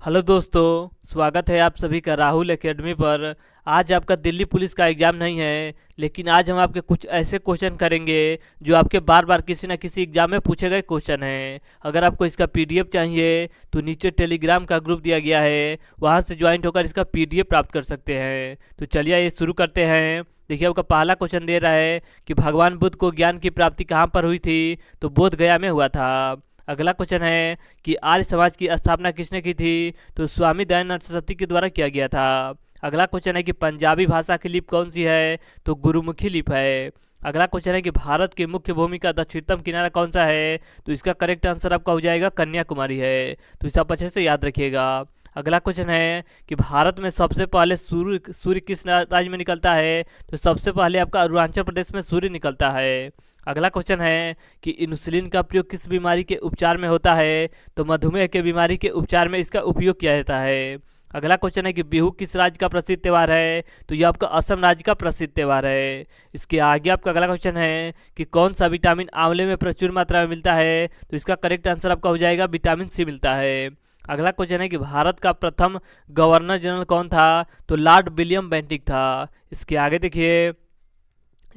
Hello दोस्तों, स्वागत है आप सभी का राहुल एकेडमी पर। आज आपका दिल्ली पुलिस का एग्ज़ाम नहीं है, लेकिन आज हम आपके कुछ ऐसे क्वेश्चन करेंगे जो आपके बार बार किसी न किसी एग्ज़ाम में पूछे गए क्वेश्चन हैं। अगर आपको इसका पीडीएफ चाहिए तो नीचे टेलीग्राम का ग्रुप दिया गया है, वहां से ज्वाइन होकर इसका पीडीएफ प्राप्त कर सकते हैं। तो चलिए ये शुरू करते हैं। देखिए, आपका पहला क्वेश्चन दे रहा है कि भगवान बुद्ध को ज्ञान की प्राप्ति कहाँ पर हुई थी? तो बोध गया में हुआ था। अगला क्वेश्चन है कि आर्य समाज की स्थापना किसने की थी? तो स्वामी दयानंद सरस्वती के द्वारा किया गया था। अगला क्वेश्चन है कि पंजाबी भाषा की लिपि कौन सी है? तो गुरुमुखी लिपि है। अगला क्वेश्चन है कि भारत की मुख्य भूमि का दक्षिणतम किनारा कौन सा है? तो इसका करेक्ट आंसर आपका हो जाएगा कन्याकुमारी है। तो इसे आप अच्छे से याद रखिएगा। अगला क्वेश्चन है कि भारत में सबसे पहले सूर्य सूर्य किस राज्य में निकलता है? तो सबसे पहले आपका अरुणाचल प्रदेश में सूर्य निकलता है। अगला क्वेश्चन है कि इंसुलिन का प्रयोग किस बीमारी के उपचार में होता है? तो मधुमेह के बीमारी के उपचार में इसका उपयोग किया जाता है। अगला क्वेश्चन है कि बिहू किस राज्य का प्रसिद्ध त्यौहार है? तो यह आपका असम राज्य का प्रसिद्ध त्यौहार है। इसके आगे आपका अगला क्वेश्चन है कि कौन सा विटामिन आंवले में प्रचुर मात्रा में मिलता है? तो इसका करेक्ट आंसर आपका हो जाएगा विटामिन सी मिलता है। अगला क्वेश्चन है कि भारत का प्रथम गवर्नर जनरल कौन था? तो लॉर्ड विलियम बेंटिक था। इसके आगे देखिए,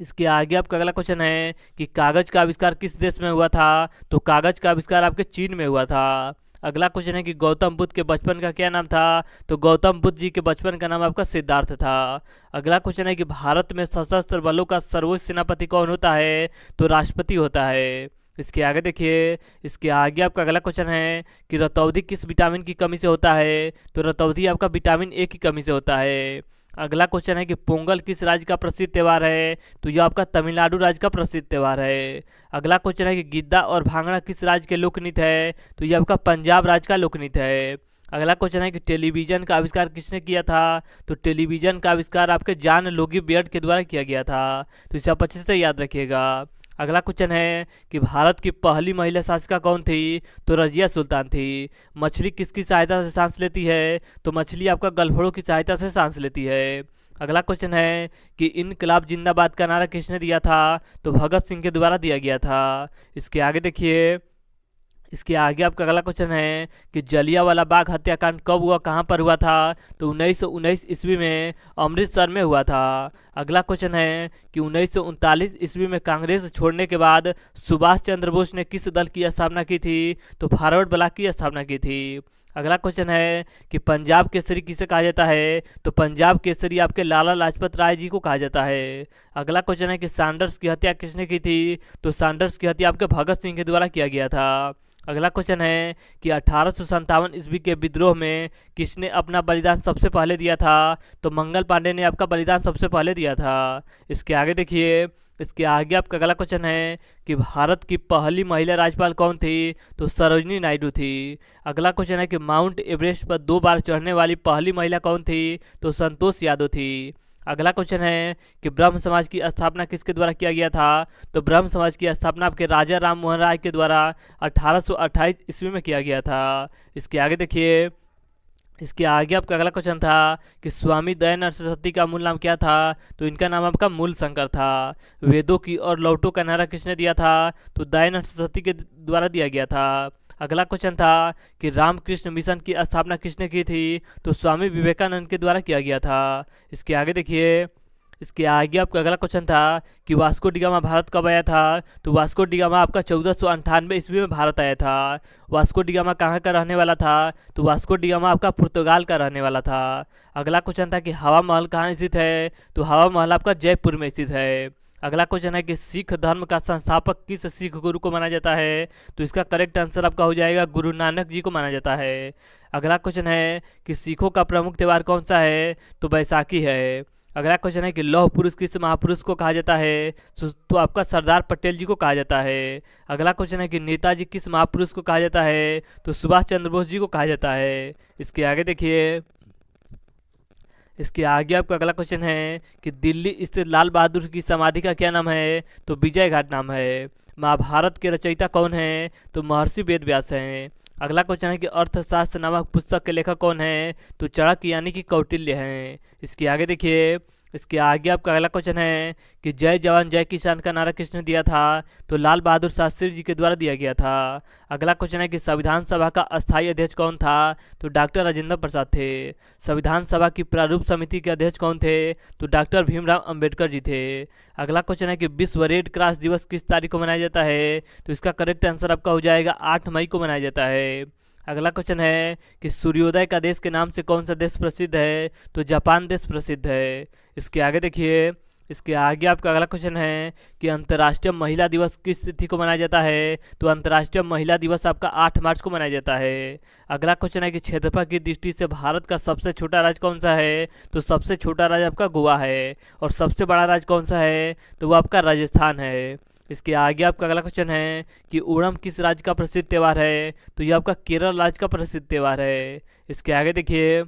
इसके आगे आपका अगला क्वेश्चन है कि कागज का आविष्कार किस देश में हुआ था? तो कागज का आविष्कार आपके चीन में हुआ था। अगला क्वेश्चन है कि गौतम बुद्ध के बचपन का क्या नाम था? तो गौतम बुद्ध जी के बचपन का नाम आपका सिद्धार्थ था। अगला क्वेश्चन है कि भारत में सशस्त्र बलों का सर्वोच्च सेनापति कौन होता है? तो राष्ट्रपति होता है। इसके आगे देखिए, इसके आगे आपका अगला क्वेश्चन है कि रतौंधी किस विटामिन की कमी से होता है? तो रतौंधी आपका विटामिन ए की कमी से होता है। अगला क्वेश्चन है कि पोंगल किस राज्य का प्रसिद्ध त्यौहार है? तो यह आपका तमिलनाडु राज्य का प्रसिद्ध त्यौहार है। अगला क्वेश्चन है कि गिद्दा और भांगड़ा किस राज्य के लोकनृत्य है? तो यह आपका पंजाब राज्य का लोकनृत्य है। अगला क्वेश्चन है कि टेलीविजन का आविष्कार किसने किया था? तो टेलीविजन का आविष्कार आपके जॉन लोगी बेयर्ड के द्वारा किया गया था। तो इसे आप अच्छे से याद रखिएगा। अगला क्वेश्चन है कि भारत की पहली महिला शासिका कौन थी? तो रजिया सुल्तान थी। मछली किसकी सहायता से सांस लेती है? तो मछली आपका गलफड़ों की सहायता से सांस लेती है। अगला क्वेश्चन है कि इनकलाब जिंदाबाद का नारा किसने दिया था? तो भगत सिंह के द्वारा दिया गया था। इसके आगे देखिए, इसके आगे आपका अगला क्वेश्चन है कि जलियांवाला बाग हत्याकांड कब हुआ, कहाँ पर हुआ था? तो 1919 ईस्वी में अमृतसर में हुआ था। अगला क्वेश्चन है कि 1939 ईस्वी में कांग्रेस छोड़ने के बाद सुभाष चंद्र बोस ने किस दल की स्थापना की थी? तो फॉरवर्ड ब्लॉक की स्थापना की थी। अगला क्वेश्चन है कि पंजाब केसरी किसे कहा जाता है? तो पंजाब केसरी आपके लाला लाजपत राय जी को कहा जाता है। अगला क्वेश्चन है कि सैंडर्स की हत्या किसने की थी? तो सैंडर्स की हत्या आपके भगत सिंह के द्वारा किया गया था। अगला क्वेश्चन है कि 1857 ईस्वी के विद्रोह में किसने अपना बलिदान सबसे पहले दिया था? तो मंगल पांडे ने आपका बलिदान सबसे पहले दिया था। इसके आगे देखिए, इसके आगे आपका अगला क्वेश्चन है कि भारत की पहली महिला राज्यपाल कौन थी? तो सरोजिनी नायडू थी। अगला क्वेश्चन है कि माउंट एवरेस्ट पर 2 बार चढ़ने वाली पहली महिला कौन थी? तो संतोष यादव थी। अगला क्वेश्चन है कि ब्रह्म समाज की स्थापना किसके द्वारा किया गया था? तो ब्रह्म समाज की स्थापना आपके राजा राम मोहन राय के द्वारा 1828 ईस्वी में किया गया था। इसके आगे देखिए, इसके आगे आपका अगला क्वेश्चन था कि स्वामी दयानंद सरस्वती का मूल नाम क्या था? तो इनका नाम आपका मूल शंकर था। वेदों की और लौटों का नारा किसने दिया था? तो दयानंद सरस्वती के द्वारा दिया गया था। अगला क्वेश्चन था कि रामकृष्ण मिशन की स्थापना किसने की थी? तो स्वामी विवेकानंद के द्वारा किया गया था। इसके आगे देखिए, इसके आगे आपका अगला क्वेश्चन था कि वास्को डी गामा भारत कब आया था? तो वास्को डी गामा आपका 1498 ईस्वी में भारत आया था। वास्को डी गामा कहाँ का रहने वाला था? तो वास्को डी गामा आपका पुर्तगाल का रहने वाला था। अगला क्वेश्चन था कि हवा महल कहाँ स्थित है? तो हवा महल आपका जयपुर में स्थित है। अगला क्वेश्चन है कि सिख धर्म का संस्थापक किस सिख गुरु को माना जाता है? तो इसका करेक्ट आंसर आपका हो जाएगा गुरु नानक जी को माना जाता है। अगला क्वेश्चन है कि सिखों का प्रमुख त्यौहार कौन सा है? तो बैसाखी है। अगला क्वेश्चन है कि लौह पुरुष किस महापुरुष को कहा जाता है? तो आपका सरदार पटेल जी को कहा जाता है। अगला क्वेश्चन है कि नेताजी किस महापुरुष को कहा जाता है? तो सुभाष चंद्र बोस जी को कहा जाता है। इसके आगे देखिए, इसके आगे आपका अगला क्वेश्चन है कि दिल्ली स्थित लाल बहादुर की समाधि का क्या नाम है? तो विजय घाट नाम है। महाभारत के रचयिता कौन है? तो महर्षि वेद व्यास हैं। अगला क्वेश्चन है कि अर्थशास्त्र नामक पुस्तक के लेखक कौन है? तो चाणक्य यानी कि कौटिल्य हैं। इसके आगे देखिए, इसके आगे आपका अगला क्वेश्चन है कि जय जवान जय किसान का नारा किसने दिया था? तो लाल बहादुर शास्त्री जी के द्वारा दिया गया था। अगला क्वेश्चन है कि संविधान सभा का अस्थायी अध्यक्ष कौन था? तो डॉक्टर राजेंद्र प्रसाद थे। संविधान सभा की प्रारूप समिति के अध्यक्ष कौन थे? तो डॉक्टर भीमराव अंबेडकर जी थे। अगला क्वेश्चन है कि विश्व रेड क्रॉस दिवस किस तारीख को मनाया जाता है? तो इसका करेक्ट आंसर आपका हो जाएगा 8 मई को मनाया जाता है। अगला क्वेश्चन है कि सूर्योदय का देश के नाम से कौन सा देश प्रसिद्ध है? तो जापान देश प्रसिद्ध है। इसके आगे देखिए, इसके आगे आपका अगला क्वेश्चन है कि अंतर्राष्ट्रीय महिला दिवस किस तिथि को मनाया जाता है? तो अंतर्राष्ट्रीय महिला दिवस आपका 8 मार्च को मनाया जाता है। अगला क्वेश्चन है कि क्षेत्रफल की दृष्टि से भारत का सबसे छोटा राज्य कौन सा है? तो सबसे छोटा राज्य आपका गोवा है। और सबसे बड़ा राज्य कौन सा है? तो वो आपका राजस्थान है। इसके आगे आपका अगला क्वेश्चन है कि ओणम किस राज्य का प्रसिद्ध त्यौहार है? तो ये आपका केरल राज्य का प्रसिद्ध त्यौहार है। इसके आगे देखिए,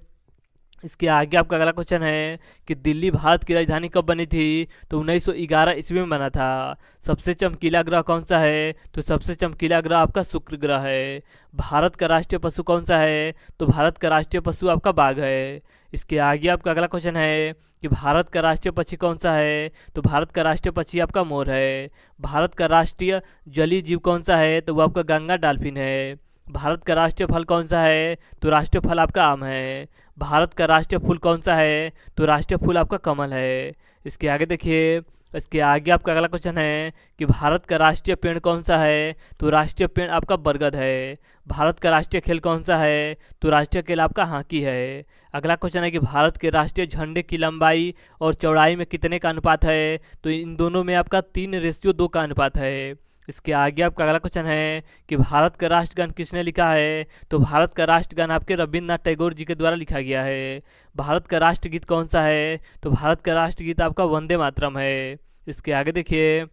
इसके आगे आपका अगला क्वेश्चन है कि दिल्ली भारत की राजधानी कब बनी थी? तो 1911 ईस्वी में बना था। सबसे चमकीला ग्रह कौन सा है? तो सबसे चमकीला ग्रह आपका शुक्र ग्रह है। भारत का राष्ट्रीय पशु कौन सा है? तो भारत का राष्ट्रीय पशु आपका बाघ है। इसके आगे आपका अगला क्वेश्चन है कि भारत का राष्ट्रीय पक्षी कौन सा है? तो भारत का राष्ट्रीय पक्षी आपका मोर है। भारत का राष्ट्रीय जलीय जीव कौन सा है? तो वो आपका गंगा डॉल्फिन है। भारत का राष्ट्रीय फल कौन सा है? तो राष्ट्रीय फल आपका आम है। भारत का राष्ट्रीय फूल कौन सा है? तो राष्ट्रीय फूल आपका कमल है। इसके आगे देखिए, इसके आगे आपका अगला क्वेश्चन है कि भारत का राष्ट्रीय पेड़ कौन सा है? तो राष्ट्रीय पेड़ आपका बरगद है। भारत का राष्ट्रीय खेल कौन सा है? तो राष्ट्रीय खेल आपका हॉकी है। अगला क्वेश्चन है कि भारत के राष्ट्रीय झंडे की लंबाई और चौड़ाई में कितने का अनुपात है? तो इन दोनों में आपका 3:2 का अनुपात है। इसके आगे आपका अगला क्वेश्चन है कि भारत का राष्ट्रगान किसने लिखा है? तो भारत का राष्ट्रगान आपके रविन्द्रनाथ टैगोर जी के द्वारा लिखा गया है। भारत का राष्ट्रगीत कौन सा है? तो भारत का राष्ट्रगीत आपका वंदे मातरम है। इसके आगे देखिए,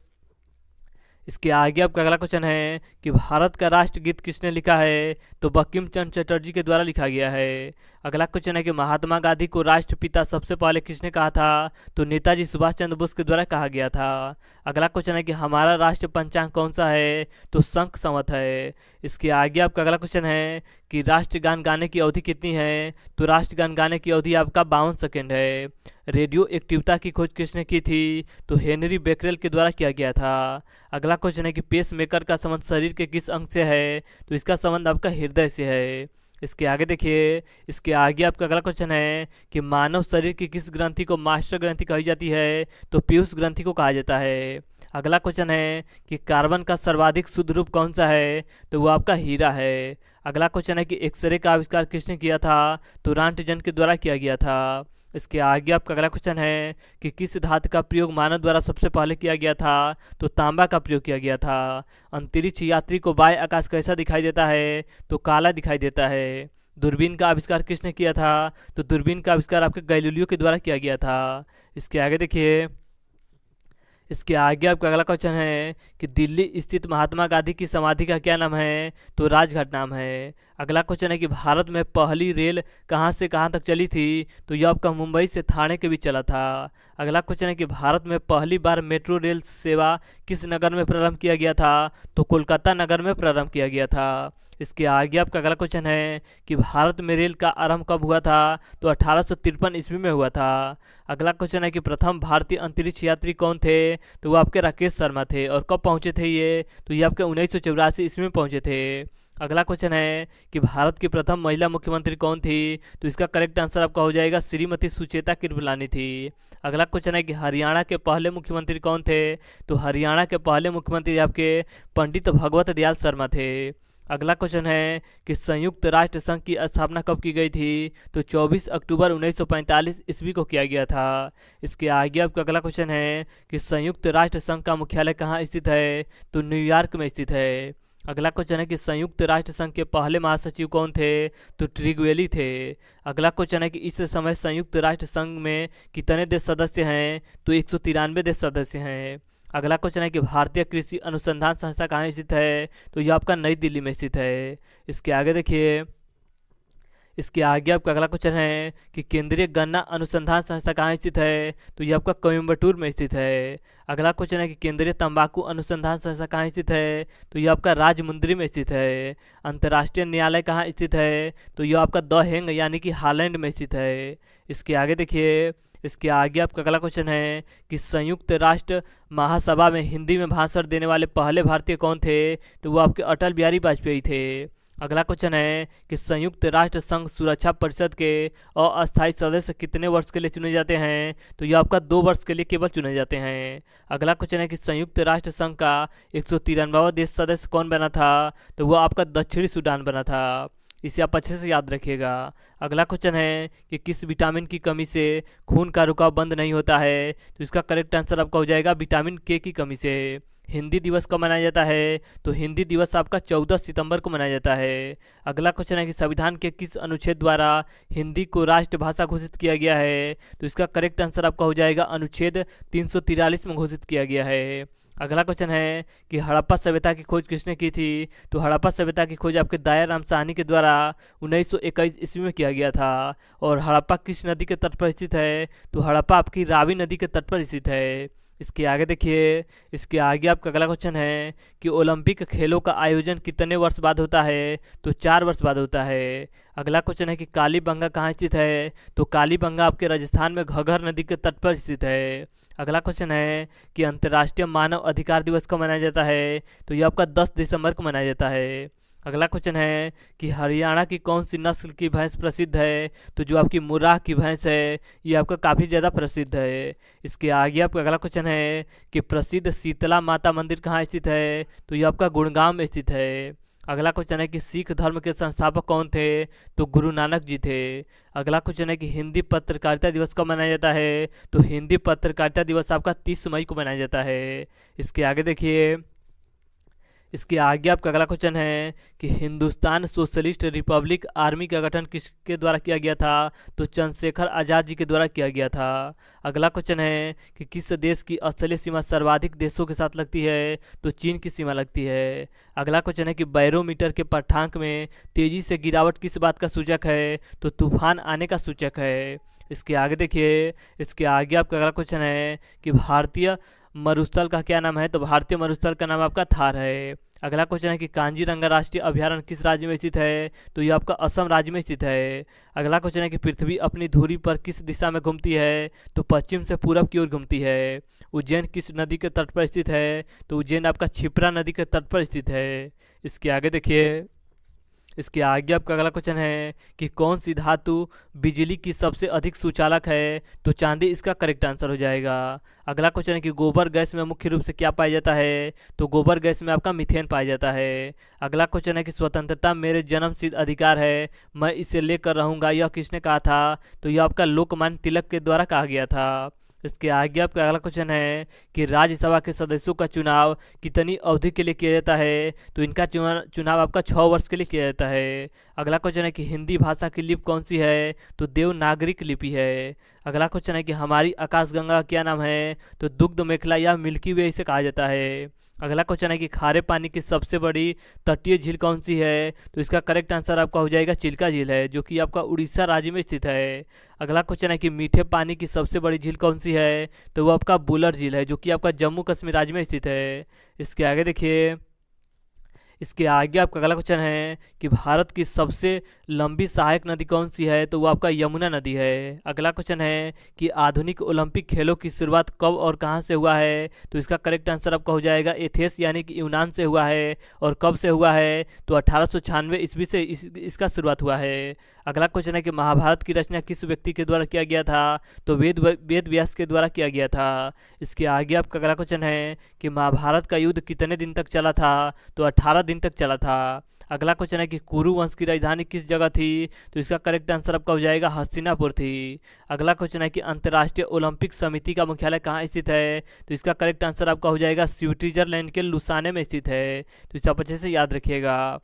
इसके आगे आपका अगला क्वेश्चन है कि भारत का राष्ट्रगीत किसने लिखा है? तो बंकिम चंद्र चटर्जी के द्वारा लिखा गया है। अगला क्वेश्चन है कि महात्मा गांधी को राष्ट्रपिता सबसे पहले किसने कहा था? तो नेताजी सुभाष चंद्र बोस के द्वारा कहा गया था। अगला क्वेश्चन है कि हमारा राष्ट्र पंचांग कौन सा है? तो शंख संवत है। इसके आगे आपका अगला क्वेश्चन है कि राष्ट्रगान गाने की अवधि कितनी है? तो राष्ट्रगान गाने की अवधि आपका 52 सेकेंड है। रेडियो एक्टिविटी की खोज किसने की थी? तो हेनरी बेकरेल के द्वारा किया गया था। अगला क्वेश्चन है कि पेस मेकर का संबंध शरीर के किस अंग से है? तो इसका संबंध आपका हृदय से है। इसके आगे देखिए, इसके आगे आपका अगला क्वेश्चन है कि मानव शरीर की किस ग्रंथि को मास्टर ग्रंथि कही जाती है? तो पीयूष ग्रंथि को कहा जाता है। अगला क्वेश्चन है कि कार्बन का सर्वाधिक शुद्ध रूप कौन सा है? तो वो आपका हीरा है। अगला क्वेश्चन है कि एक्सरे का आविष्कार किसने किया था? तो रांटजन के द्वारा किया गया था। इसके आगे आपका अगला क्वेश्चन है कि किस धातु का प्रयोग मानव द्वारा सबसे पहले किया गया था? तो तांबा का प्रयोग किया गया था। अंतरिक्ष यात्री को बाह्य आकाश कैसा दिखाई देता है? तो काला दिखाई देता है। दूरबीन का आविष्कार किसने किया था? तो दूरबीन का आविष्कार आपके गैलीलियो के द्वारा किया गया था। इसके आगे देखिए, इसके आगे आपका अगला क्वेश्चन है कि दिल्ली स्थित महात्मा गांधी की समाधि का क्या नाम है? तो राजघाट नाम है। अगला क्वेश्चन है कि भारत में पहली रेल कहाँ से कहाँ तक चली थी? तो यह आपका मुंबई से थाने के बीच चला था। अगला क्वेश्चन है कि भारत में पहली बार मेट्रो रेल सेवा किस नगर में प्रारंभ किया गया था? तो कोलकाता नगर में प्रारंभ किया गया था। इसके आगे आपका अगला क्वेश्चन है कि भारत में रेल का आरंभ कब हुआ था? तो 1853 ईस्वी में हुआ था। अगला क्वेश्चन है कि प्रथम भारतीय अंतरिक्ष यात्री कौन थे? तो वो आपके राकेश शर्मा थे। और कब पहुंचे थे ये? तो ये आपके 1984 ईस्वी में पहुंचे थे। अगला क्वेश्चन है कि भारत की प्रथम महिला मुख्यमंत्री कौन थी? तो इसका करेक्ट आंसर आपका हो जाएगा श्रीमती सुचेता कृपलानी थी। अगला क्वेश्चन है कि हरियाणा के पहले मुख्यमंत्री कौन थे? तो हरियाणा के पहले मुख्यमंत्री आपके पंडित भगवत दयाल शर्मा थे। अगला क्वेश्चन है कि संयुक्त राष्ट्र संघ की स्थापना कब की गई थी? तो 24 अक्टूबर 1945 ईस्वी को किया गया था। इसके आगे आपका अगला क्वेश्चन है कि संयुक्त राष्ट्र संघ का मुख्यालय कहाँ स्थित है? तो न्यूयॉर्क में स्थित है। अगला क्वेश्चन है कि संयुक्त राष्ट्र संघ के पहले महासचिव कौन थे? तो ट्रिगवेली थे। अगला क्वेश्चन है कि इस समय संयुक्त राष्ट्र संघ में कितने देश सदस्य हैं? तो 193 देश सदस्य हैं। अगला क्वेश्चन है कि भारतीय कृषि अनुसंधान संस्था कहाँ स्थित है? तो यह आपका नई दिल्ली में स्थित है। इसके आगे देखिए, इसके आगे आपका अगला क्वेश्चन है कि केंद्रीय गन्ना अनुसंधान संस्था कहाँ स्थित है? तो यह आपका कोयम्बटूर में स्थित है। अगला क्वेश्चन है कि केंद्रीय तंबाकू अनुसंधान संस्था कहाँ स्थित है? तो यह आपका राजमुंद्री में स्थित है। अंतर्राष्ट्रीय न्यायालय कहाँ स्थित है? तो यह आपका द हेंग यानी कि हॉलैंड में स्थित है। इसके आगे देखिए, इसके आगे आपका अगला क्वेश्चन है कि संयुक्त राष्ट्र महासभा में हिंदी में भाषण देने वाले पहले भारतीय कौन थे? तो वो आपके अटल बिहारी वाजपेयी थे। अगला क्वेश्चन है कि संयुक्त राष्ट्र संघ सुरक्षा परिषद के अस्थायी सदस्य कितने वर्ष के लिए चुने जाते हैं? तो ये आपका 2 वर्ष के लिए केवल चुने जाते हैं। अगला क्वेश्चन है कि संयुक्त राष्ट्र संघ का 193वां देश सदस्य कौन बना था? तो वो आपका दक्षिणी सूडान बना था। इसे आप अच्छे से याद रखिएगा। अगला क्वेश्चन है कि किस विटामिन की कमी से खून का रुकाव बंद नहीं होता है? तो इसका करेक्ट आंसर आपका हो जाएगा विटामिन के की कमी से। हिंदी दिवस कब मनाया जाता है? तो हिंदी दिवस आपका 14 सितंबर को मनाया जाता है। अगला क्वेश्चन है कि संविधान के किस अनुच्छेद द्वारा हिंदी को राष्ट्रभाषा घोषित किया गया है? तो इसका करेक्ट आंसर आपका हो जाएगा अनुच्छेद 343 में घोषित किया गया है। अगला क्वेश्चन है कि हड़प्पा सभ्यता की खोज किसने की थी? तो हड़प्पा सभ्यता की खोज आपके दाया राम साहनी के द्वारा 1921 ईस्वी में किया गया था। और हड़प्पा किस नदी के तट पर स्थित है? तो हड़प्पा आपकी रावी नदी के तट पर स्थित है। इसके आगे देखिए, इसके आगे आपका अगला क्वेश्चन है कि ओलंपिक खेलों का आयोजन कितने वर्ष बाद होता है? तो 4 वर्ष बाद होता है। अगला क्वेश्चन है कि कालीबंगा कहाँ स्थित है? तो कालीबंगा आपके राजस्थान में घग्गर नदी के तट पर स्थित है। अगला क्वेश्चन है कि अंतर्राष्ट्रीय मानव अधिकार दिवस कब मनाया जाता है? तो ये आपका 10 दिसंबर को मनाया जाता है। अगला क्वेश्चन है कि हरियाणा की कौन सी नस्ल की भैंस प्रसिद्ध है? तो जो आपकी मुर्राह की भैंस है ये आपका काफ़ी ज़्यादा प्रसिद्ध है। इसके आगे आपका अगला क्वेश्चन है कि प्रसिद्ध शीतला माता मंदिर कहाँ स्थित है? तो ये आपका गुड़गांव में स्थित है। अगला क्वेश्चन है कि सिख धर्म के संस्थापक कौन थे? तो गुरु नानक जी थे। अगला क्वेश्चन है कि हिंदी पत्रकारिता दिवस कब मनाया जाता है? तो हिंदी पत्रकारिता दिवस आपका 30 मई को मनाया जाता है। इसके आगे देखिए, इसके आगे आपका अगला क्वेश्चन है कि हिंदुस्तान सोशलिस्ट रिपब्लिक आर्मी का गठन किसके द्वारा किया गया था? तो चंद्रशेखर आज़ाद जी के द्वारा किया गया था। अगला क्वेश्चन है कि किस देश की स्थलीय सीमा सर्वाधिक देशों के साथ लगती है? तो चीन की सीमा लगती है। अगला क्वेश्चन है कि बैरोमीटर के पाठ्यांक में तेजी से गिरावट किस बात का सूचक है? तो तूफान आने का सूचक है। इसके आगे देखिए, इसके आगे आपका अगला क्वेश्चन है कि भारतीय मरुस्थल का क्या नाम है? तो भारतीय मरुस्थल का नाम आपका थार है। अगला क्वेश्चन है कि कांजीरंगा राष्ट्रीय अभयारण्य किस राज्य में स्थित है? तो ये आपका असम राज्य में स्थित है। अगला क्वेश्चन है कि पृथ्वी अपनी धुरी पर किस दिशा में घूमती है? तो पश्चिम से पूरब की ओर घूमती है। उज्जैन किस नदी के तट पर स्थित है? तो उज्जैन आपका क्षिप्रा नदी के तट पर स्थित है। इसके आगे देखिए, इसके आगे आपका अगला क्वेश्चन है कि कौन सी धातु बिजली की सबसे अधिक सुचालक है? तो चांदी इसका करेक्ट आंसर हो जाएगा। अगला क्वेश्चन है कि गोबर गैस में मुख्य रूप से क्या पाया जाता है? तो गोबर गैस में आपका मीथेन पाया जाता है। अगला क्वेश्चन है कि स्वतंत्रता मेरे जन्मसिद्ध अधिकार है, मैं इसे लेकर रहूंगा, यह किसने कहा था? तो यह आपका लोकमान्य तिलक के द्वारा कहा गया था। इसके आगे आपका अगला क्वेश्चन है कि राज्यसभा के सदस्यों का चुनाव कितनी अवधि के लिए किया जाता है? तो इनका चुनाव आपका 6 वर्ष के लिए किया जाता है। अगला क्वेश्चन है कि हिंदी भाषा की लिपि कौन सी है? तो देवनागरिक लिपि है। अगला क्वेश्चन है कि हमारी आकाशगंगा का क्या नाम है? तो दुग्ध मेखला या मिल्की वे इसे कहा जाता है। अगला क्वेश्चन है कि खारे पानी की सबसे बड़ी तटीय झील कौन सी है? तो इसका करेक्ट आंसर आपका हो जाएगा चिल्का झील है, जो कि आपका उड़ीसा राज्य में स्थित है। अगला क्वेश्चन है कि मीठे पानी की सबसे बड़ी झील कौन सी है? तो वो आपका बुलर झील है, जो कि आपका जम्मू कश्मीर राज्य में स्थित है। इसके आगे देखिए, इसके आगे आपका अगला क्वेश्चन है कि भारत की सबसे लंबी सहायक नदी कौन सी है? तो वो आपका यमुना नदी है। अगला क्वेश्चन है कि आधुनिक ओलंपिक खेलों की शुरुआत कब और कहां से हुआ है? तो इसका करेक्ट आंसर आपका हो जाएगा एथेंस यानी कि यूनान से हुआ है। और कब से हुआ है? तो 1896 ईस्वी से इसका शुरुआत हुआ है। अगला क्वेश्चन है कि महाभारत की रचना किस व्यक्ति के द्वारा किया गया था? तो वेद व्यास के द्वारा किया गया था। इसके आगे आपका अगला क्वेश्चन है कि महाभारत का युद्ध कितने दिन तक चला था? तो 18 दिन तक चला था। अगला क्वेश्चन है कि कुरु वंश की राजधानी किस जगह थी? तो इसका करेक्ट आंसर आपका हो जाएगा हस्तिनापुर थी। अगला क्वेश्चन है कि अंतर्राष्ट्रीय ओलंपिक समिति का मुख्यालय कहाँ स्थित है? तो इसका करेक्ट आंसर आपका हो जाएगा स्विट्जरलैंड के लुसाने में स्थित है। तो इसे आप अच्छे से याद रखिएगा।